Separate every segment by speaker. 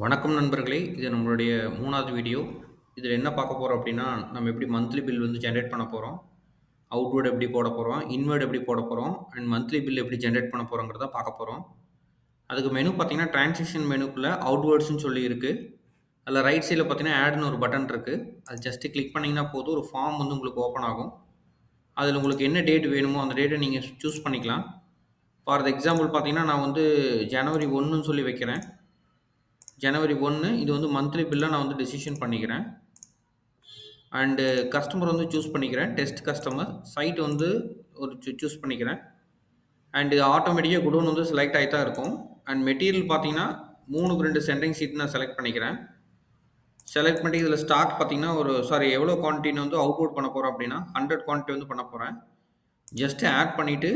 Speaker 1: வணக்கம் நண்பர்களே! இது நம்மளுடைய 3வது வீடியோ. இதில என்ன பார்க்க போறோம் அப்டின்னா, நம்ம எப்படி மந்த்லி பில் வந்து ஜெனரேட் பண்ண போறோம். அவுட்வர்ட் எப்படி போட போறோம். இன்வர்ட் எப்படி போட போறோம். அண்ட் மந்த்லி பில் எப்படி ஜெனரேட் பண்ண போறோங்கிறத பார்க்க போறோம். அதுக்கு மெனு பார்த்தீங்கன்னா, டிரான்சிஷன் மெனுக்குள்ள அவுட்வர்ட்ஸ்ன்னு சொல்லி இருக்கு. அதில ரைட் சைட்ல பார்த்தீங்கன்னா, ஆட்ன்னு ஒரு பட்டன் இருக்கு. அது ஜஸ்ட் கிளிக் பண்ணீங்கன்னா போதும், ஒரு ஃபார்ம் வந்து உங்களுக்கு ஓப்பன் ஆகும். அதில உங்களுக்கு என்ன டேட் வேணுமோ, அந்த டேட்ட நீங்க சூஸ் பண்ணிக்கலாம். ஃபார் எக்ஸாம்பிள் பார்த்தீங்கன்னா, நான் வந்து ஜனவரி 1ன்னு சொல்லி வைக்கிறேன். ஜனவரி 1 இது வந்து மந்த்லி பில்லா நான் வந்து டெசிஷன் பண்ணிக்கிறேன். அண்டு கஸ்டமர் வந்து சூஸ் பண்ணிக்கிறேன். Test customer. சைட் வந்து ஒரு சூஸ் பண்ணிக்கிறேன். அண்டு ஆட்டோமேட்டிக்கா குடோன் வந்து செலக்ட் ஆயி தான் இருக்கும். அண்ட் மெட்டீரியல் பார்த்தீங்கன்னா, 3க்கு 2 சென்டரிங் ஷீட் நான் செலக்ட் பண்ணிக்கிறேன். செலக்ட் பண்ணிட்டு இதில ஸ்டாக் பார்த்தீங்கன்னா, எவ்வளோ குவான்டிட்டி வந்து அவுட்புட் பண்ண போறோம் அப்டின்னா, 100 குவான்டிட்டி வந்து பண்ண போறேன். ஜஸ்ட் ஆட் பண்ணிட்டு,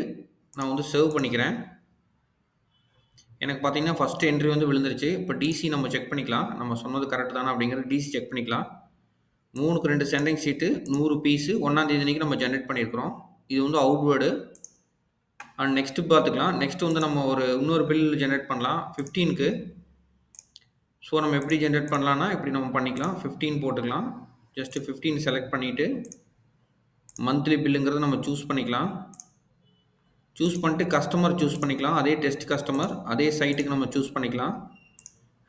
Speaker 1: நான் வந்து சேவ் பண்ணிக்கிறேன். எனக்கு பார்த்தீங்கன்னா, ஃபர்ஸ்ட் என்ட்ரி வந்து விழுந்துருச்சு. இப்போ டிசி நம்ம செக் பண்ணிக்கலாம். நம்ம சொன்னது கரெக்ட் தானா அப்டிங்கிறது டிசி செக் பண்ணிக்கலாம். 3க்கு 2 சென்டரிங் ஷீட்டு 100 பீஸு 1ஆம் தேதி அன்னைக்கு நம்ம ஜெனரேட் பண்ணியிருக்கிறோம். இது வந்து அவுட்வேர்டு. அண்ட் நெக்ஸ்ட் பார்த்துக்கலாம். நெக்ஸ்ட் வந்து நம்ம இன்னொரு பில் ஜெனரேட் பண்ணலாம் 15க்கு. ஸோ நம்ம எப்படி ஜெனரேட் பண்ணலாம்னா, இப்படி நம்ம பண்ணிக்கலாம். 15 போட்டுக்கலாம். ஜஸ்ட் 15 செலக்ட் பண்ணிட்டு, மந்த்லி பில்லுங்கிறத நம்ம சூஸ் பண்ணிக்கலாம். சூஸ் பண்ணிட்டு கஸ்டமர் சூஸ் பண்ணிக்கலாம். அதே டெஸ்ட் கஸ்டமர், அதே சைட்டுக்கு நம்ம சூஸ் பண்ணிக்கலாம்.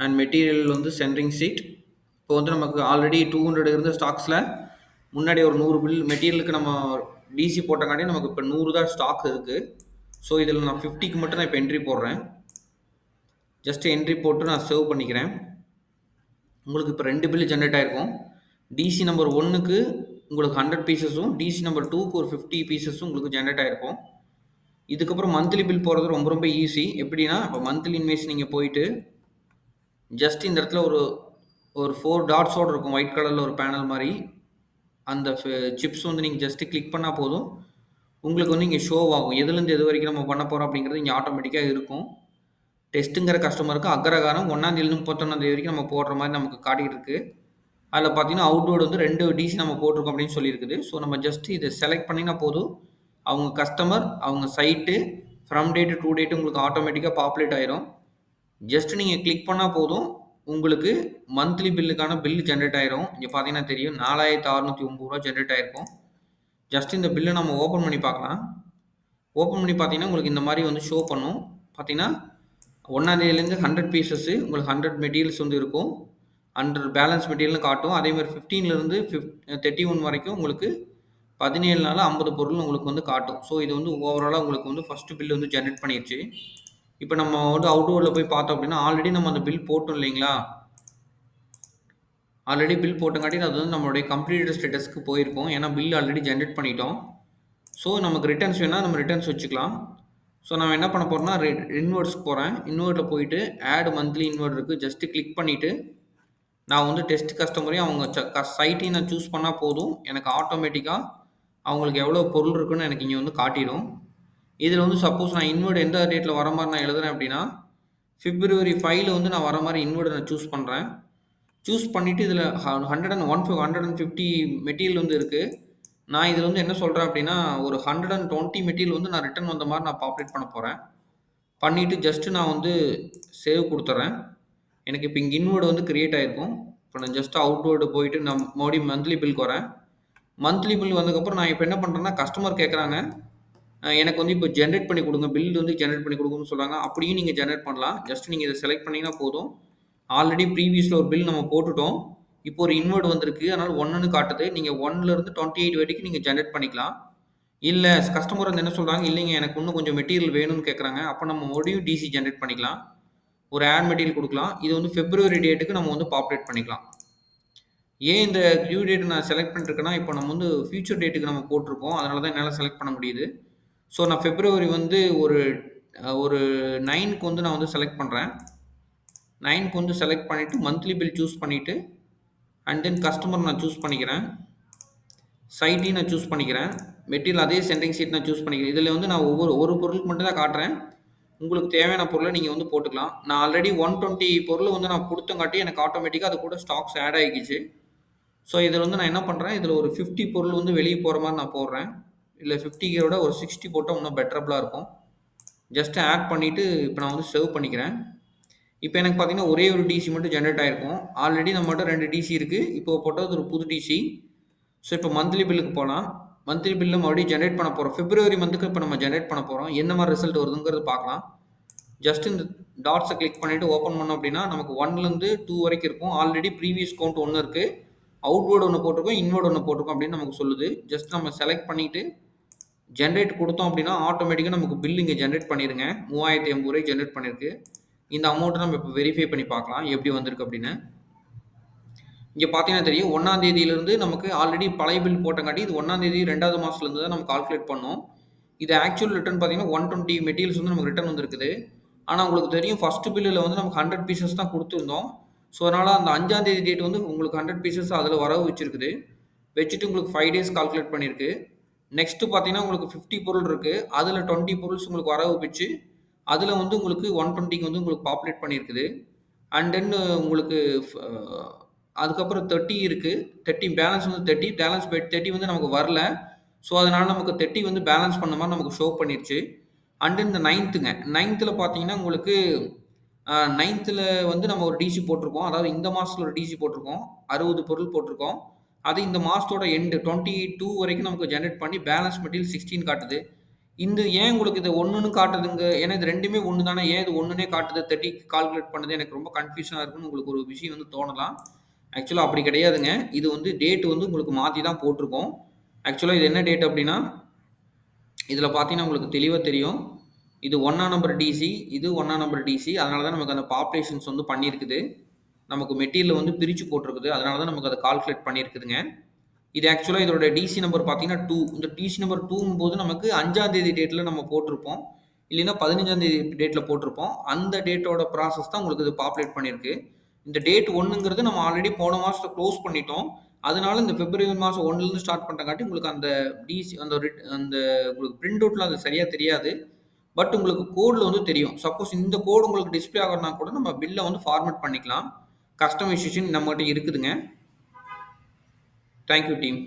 Speaker 1: அண்ட் மெட்டீரியல் வந்து சென்டரிங் ஷீட். இப்போ வந்து நமக்கு ஆல்ரெடி 200 இருந்த ஸ்டாக்ஸில் முன்னாடி ஒரு 100 பில் மெட்டீரியலுக்கு நம்ம டிசி போட்டங்காட்டி நமக்கு இப்போ 100 தான் ஸ்டாக் இருக்குது. ஸோ இதில் நான் 50க்கு மட்டும் நான் இப்போ என்ட்ரி போடுறேன். ஜஸ்ட் என்ட்ரி போட்டு நான் சேவ் பண்ணிக்கிறேன். உங்களுக்கு இப்போ 2 பில் ஜென்ரேட் ஆகிருக்கும். டிசி நம்பர் 1க்கு உங்களுக்கு 100 பீசஸும், டிசி நம்பர் 2க்கு ஒரு 50 பீசஸும் உங்களுக்கு ஜென்ரேட் ஆகிருக்கும். இதுக்கப்புறம் மந்த்லி பில் போடுறது ரொம்ப ரொம்ப ஈஸி. எப்படின்னா, இப்போ மந்த்லி இன்வாய்ஸ் நீங்கள் போயிட்டு, ஜஸ்ட் இந்த இடத்துல ஒரு ஒரு 4 டாட்ஸோடு இருக்கும். ஒயிட் கலரில் ஒரு பேனல் மாதிரி. அந்த சிப்ஸ் வந்து நீங்கள் ஜஸ்ட் கிளிக் பண்ணால் போதும். உங்களுக்கு வந்து இங்கே ஷோ ஆகும். எதுலேருந்து எது வரைக்கும் நம்ம பண்ண போகிறோம் அப்படிங்கிறது இங்கே ஆட்டோமேட்டிக்காக இருக்கும். டெஸ்ட்டுங்கிற கஸ்டமருக்கு அக்ரகாரம் 1ஆம் தேதியிலிருந்து 31ஆம் தேதி வரைக்கும் நம்ம போடுற மாதிரி நமக்கு காட்டிகிட்டு இருக்கு. அதில் பார்த்தீங்கன்னா, அவுட்வேர்டு வந்து 2 டிசி நம்ம போட்டிருக்கோம் அப்படின்னு சொல்லியிருக்குது. ஸோ நம்ம ஜஸ்ட் இதை செலக்ட் பண்ணினா போதும். அவங்க கஸ்டமர், அவங்க site, from date to date உங்களுக்கு ஆட்டோமேட்டிக்காக பாப்புலேட் ஆயிரும். ஜஸ்ட் நீங்கள் கிளிக் பண்ணால் போதும். உங்களுக்கு மந்த்லி பில்லுக்கான பில் ஜென்ரேட் ஆயிரும். இங்கே பார்த்தீங்கன்னா தெரியும். ரூ. 4609 ஜென்ரேட் ஆயிருக்கும். ஜஸ்ட் இந்த பில்லை நம்ம ஓப்பன் பண்ணி பார்க்கலாம். ஓப்பன் பண்ணி பார்த்தீங்கன்னா, உங்களுக்கு இந்த மாதிரி வந்து ஷோ பண்ணும். பார்த்தீங்கன்னா, 1ஆம் தேதியிலேருந்து 100 பீசஸ்ஸு உங்களுக்கு 100 மெட்டீரியல்ஸ் வந்து இருக்கும். 100 பேலன்ஸ் மெட்டீரியல்னு காட்டும். அதேமாதிரி 15லேருந்து 31 வரைக்கும் உங்களுக்கு 17 நாள் 50 பொருள் உங்களுக்கு வந்து காட்டும். ஸோ இது வந்து ஓவராலாக உங்களுக்கு வந்து ஃபஸ்ட்டு பில் வந்து ஜென்ரேட் பண்ணிடுச்சு. இப்போ நம்ம வந்து அவுட்டோரில் போய் பார்த்தோம் அப்படின்னா, ஆல்ரெடி நம்ம அந்த பில் போட்டோம் இல்லைங்களா? ஆல்ரெடி பில் போட்டங்காட்டி அது வந்து நம்மளுடைய கம்ப்ளீட்டட் ஸ்டேட்டஸ்க்கு போயிருக்கும். ஏன்னா பில் ஆல்ரெடி ஜென்ரேட் பண்ணிட்டோம். ஸோ நமக்கு ரிட்டர்ன்ஸ் வேணால் நம்ம ரிட்டர்ன்ஸ் வச்சுக்கலாம். ஸோ நான் என்ன பண்ண போகிறேன்னா, இன்வெர்ட்ஸ்க்கு போகிறேன். இன்வெர்ட்டில் போயிட்டு ஆட் மந்த்லி இன்வெர்ட் இருக்குது. ஜஸ்ட்டு கிளிக் பண்ணிவிட்டு, நான் வந்து டெஸ்ட் கஸ்டமரையும் அவங்க சைட்டையும் நான் சூஸ் பண்ணால் போதும். எனக்கு ஆட்டோமேட்டிக்காக அவங்களுக்கு எவ்வளோ பொருள் இருக்குன்னு எனக்கு இங்கே வந்து காட்டிடும். இதில் வந்து சப்போஸ் நான் இன்வெர்ட் எந்த டேட்டில் வர மாதிரி நான் எழுதுறேன் அப்படின்னா, February 5ல் வந்து நான் வர மாதிரி இன்வெர்ட் நான் சூஸ் பண்ணுறேன். சூஸ் பண்ணிவிட்டு இதில் 150 மெட்டீரியல் வந்து இருக்குது. நான் இதில் வந்து என்ன சொல்கிறேன் அப்படின்னா, ஒரு 120 மெட்டீரியல் வந்து நான் ரிட்டர்ன் வந்த மாதிரி நான் பாப்புலேட் பண்ண போகிறேன். பண்ணிவிட்டு ஜஸ்ட்டு நான் வந்து சேவ் கொடுத்துட்றேன். எனக்கு இப்போ இங்கே இன்வெர்ட் வந்து கிரியேட் ஆகிருக்கும். இப்போ நான் ஜஸ்ட் அவுட்வேர்டு போயிட்டு நான் மறுபடியும் மந்த்லி பில்க்கு வரேன். மந்த்லி பில் வந்ததுக்கப்புறம் நான் இப்போ என்ன பண்ணுறேன்னா, கஸ்டமர் கேட்குறாங்க, எனக்கு வந்து இப்போ ஜென்ரேட் பண்ணி கொடுங்க, பில் வந்து ஜென்ரேட் பண்ணி கொடுங்கன்னு சொல்கிறாங்க. அப்படியும் நீங்கள் ஜென்ரேட் பண்ணலாம். ஜஸ்ட் நீங்கள் இதை செலக்ட் பண்ணிங்கன்னா போதும். ஆல்ரெடி ப்ரீவியஸில் ஒரு பில் நம்ம போட்டுட்டோம். இப்போ ஒரு இன்வெர்ட் வந்திருக்கு. அதனால் 1ன்னு காட்டுது. நீங்கள் 1லேருந்து 28 வரைக்கும் நீங்கள் ஜென்ரேட் பண்ணிக்கலாம். இல்லை கஸ்டமர் வந்து என்ன சொல்கிறாங்க, இல்லைங்க எனக்கு இன்னும் கொஞ்சம் மெட்டீரியல் வேணும்னு கேட்குறாங்க. அப்போ நம்ம மறுபடியும் டிசி ஜென்ரேட் பண்ணிக்கலாம். ஒரு ஆட் மெட்டீரியல் கொடுக்கலாம். இது வந்து February டேட்டுக்கு நம்ம வந்து பாப்புலேட் பண்ணிக்கலாம். ஏன் இந்த டியூ டேட் நான் செலக்ட் பண்ணிருக்கேன்னா, இப்போ நம்ம வந்து ஃபியூச்சர் டேட்டுக்கு நம்ம போட்டிருக்கோம். அதனால தான் என்னால் செலக்ட் பண்ண முடியுது. ஸோ நான் February வந்து ஒரு 9க்கு வந்து நான் வந்து செலக்ட் பண்ணுறேன். 9க்கு வந்து செலக்ட் பண்ணிவிட்டு மந்த்லி பில் சூஸ் பண்ணிவிட்டு அண்ட் தென் கஸ்டமர் நான் சூஸ் பண்ணிக்கிறேன். சைட்டையும் நான் சூஸ் பண்ணிக்கிறேன். மெட்டீரியல் அதே சென்டிங் ஷீட் நான் சூஸ் பண்ணிக்கிறேன். இதில் வந்து நான் ஒரு பொருளுக்கு மட்டும் தான் காட்டுறேன். உங்களுக்கு தேவையான பொருளை நீங்கள் வந்து போட்டுக்கலாம். நான் ஆல்ரெடி 120 பொருள் வந்து நான் கொடுத்தங்காட்டி எனக்கு ஆட்டோமேட்டிக்காக அது கூட ஸ்டாக்ஸ் ஆட் ஆகிக்கிச்சு. ஸோ இதில் வந்து நான் என்ன பண்ணுறேன், இதில் ஒரு 50 பொருள் வந்து வெளியே போகிற மாதிரி நான் போடுறேன். இல்லை 50க்கு விட ஒரு 60 போட்டால் இன்னும் பெட்டரபுளாக இருக்கும். ஜஸ்ட் ஆட் பண்ணிவிட்டு இப்போ நான் வந்து சேவ் பண்ணிக்கிறேன். இப்போ எனக்கு பார்த்தீங்கன்னா ஒரே ஒரு டிசி மட்டும் ஜென்ரேட் ஆயிருக்கும். ஆல்ரெடி நம்மகிட்ட 2 டிசி இருக்கு. இப்போ போட்டது ஒரு புது டிசி. ஸோ இப்போ மந்த்லி பில்லுக்கு போலாம். மந்த்லி பில்ல மறுபடியும் ஜென்ரேட் பண்ண போறோம். பிப்ரவரி மந்த்துக்கு இப்போ நம்ம ஜென்ரேட் பண்ண போறோம். என்ன மாரி ரிசல்ட் வருதுங்கிறது பார்க்கலாம். ஜஸ்ட் இந்த டாட்ஸை கிளிக் பண்ணிட்டு ஓப்பன் பண்ணோம் அப்படின்னா நமக்கு 1லேருந்து 2 வரைக்கும் இருக்கும். ஆல்ரெடி ப்ரீவியஸ் கவுண்ட் 1 இருக்கு. அவுட்வேர்டு ஒன்று போட்டிருக்கோம், இன்வேர்டு ஒன்று போட்டிருக்கோம் அப்படின்னு நமக்கு சொல்லுது. ஜஸ்ட் நம்ம செலக்ட் பண்ணிட்டு ஜென்ரேட் கொடுத்தோம் அப்படின்னா ஆட்டோமேட்டிக்காக நமக்கு பில் இங்கே ஜென்ரேட் பண்ணிருங்க. 3080 ரூபாய் ஜென்ரேட் பண்ணியிருக்கு. இந்த அமௌண்ட்டை நம்ம இப்போ வெரிஃபை பண்ணி பார்க்கலாம் எப்படி வந்திருக்கு அப்படின்னு. இங்கே பார்த்தீங்கன்னா தெரியும் 1ஆம் தேதியிலிருந்து நமக்கு ஆல்ரெடி பழைய பில் போட்டங்காட்டி இது 1ஆம் தேதி 2வது மாதத்துலேருந்து தான் நம்ம கால்குலேட் பண்ணோம். இது ஆக்சுவல் ரிட்டர்ன் பார்த்தீங்கன்னா 120 மெட்டீரியல்ஸ் வந்து நமக்கு ரிட்டர்ன் வந்திருக்குது. ஆனால் உங்களுக்கு தெரியும் ஃபஸ்ட்டு பில்லில் வந்து நமக்கு 100 பீசஸ் தான் கொடுத்துருந்தோம். ஸோ அதனால் அந்த 5ஆம் தேதி டேட் வந்து உங்களுக்கு 100 பீசஸ் அதில் வரவு வச்சிருக்குது. வச்சுட்டு உங்களுக்கு 5 டேஸ் கால்குலேட் பண்ணியிருக்கு. நெக்ஸ்ட்டு பார்த்தீங்கன்னா உங்களுக்கு 50 பொருள் இருக்குது. அதில் 20 பொருள்ஸ் உங்களுக்கு வரவு வச்சு அதில் வந்து உங்களுக்கு 120க்கு வந்து உங்களுக்கு பாப்புலேட் பண்ணியிருக்குது. அண்ட் தென் உங்களுக்கு அதுக்கப்புறம் 30 இருக்கு. 30 பேலன்ஸ் வந்து 30 பேலன்ஸ் 30 வந்து நமக்கு வரல. ஸோ அதனால நமக்கு 30 வந்து பேலன்ஸ் பண்ண மாரி நமக்கு ஷோ பண்ணிருச்சு. அண்ட் இந்த 9த்துங்க. 9த்தில் பார்த்தீங்கன்னா உங்களுக்கு 9த்தில் வந்து நம்ம ஒரு டிசி போட்டிருக்கோம். அதாவது இந்த மாசத்துல ஒரு டிசி போட்டிருக்கோம். 60 பொருள் போட்டிருக்கோம். அது இந்த மாசத்தோட எண்டு 22 வரைக்கும் நமக்கு ஜெனரேட் பண்ணி பேலன்ஸ் மெட்டீரியல் 16 காட்டுது. இந்த ஏன் உங்களுக்கு இது 1ன்னு காட்டுதுங்க? ஏன்னா இது 2மே 1 தானே. ஏன் இது 1ன்னே காட்டுது 30 கால்குலேட் பண்ணுது? எனக்கு ரொம்ப கன்ஃப்யூஷனா இருக்குன்னு உங்களுக்கு ஒரு விஷயம் வந்து தோணலாம். ஆக்சுவலா அப்படி கிடையாதுங்க. இது வந்து டேட் வந்து உங்களுக்கு மாத்தி தான் போட்டிருக்கோம். ஆக்சுவலா இது என்ன டேட் அப்படின்னா, இதில பார்த்தீங்கன்னா உங்களுக்கு தெளிவா தெரியும். இது 1ஆம் நம்பர் டிசி, இது 1ஆம் நம்பர் டிசி. அதனால தான் நமக்கு அந்த பாப்புலேஷன்ஸ் வந்து பண்ணியிருக்குது. நமக்கு மெட்டீரியல் வந்து பிரிச்சு போட்டிருக்குது. அதனால தான் நமக்கு அத கால்குலேட் பண்ணியிருக்குதுங்க. இது ஆக்சுவலா இதோட டிசி நம்பர் பார்த்தீங்கன்னா 2. இந்த டிசி நம்பர் 2ங்கும்போது நமக்கு 5ஆம் தேதி டேட்ல நம்ம போட்டிருப்போம். இல்லைன்னா 15ஆம் தேதி டேட்ல போட்டிருப்போம். அந்த டேட்டோட ப்ராசஸ் தான் உங்களுக்கு இது பாப்புலேட் பண்ணியிருக்கு. இந்த டேட் 1ங்கிறது நம்ம ஆல்ரெடி போன மாசத்த க்ளோஸ் பண்ணிட்டோம். அதனால இந்த பிப்ரவரி மாசம் 1லேருந்து ஸ்டார்ட் பண்றங்காட்டி உங்களுக்கு அந்த டிசி அந்த உங்களுக்கு பிரிண்ட் அவுட்ல அது சரியா தெரியாது. பட் உங்களுக்கு கோட்ல வந்து தெரியும். சப்போஸ் இந்த கோட் உங்களுக்கு டிஸ்ப்ளே ஆகலனா கூட நம்ம பில்ல வந்து ஃபார்மேட் பண்ணிக்கலாம். கஸ்டமைசேஷன் நம்மகிட்ட இருக்குதுங்க. Thank you team.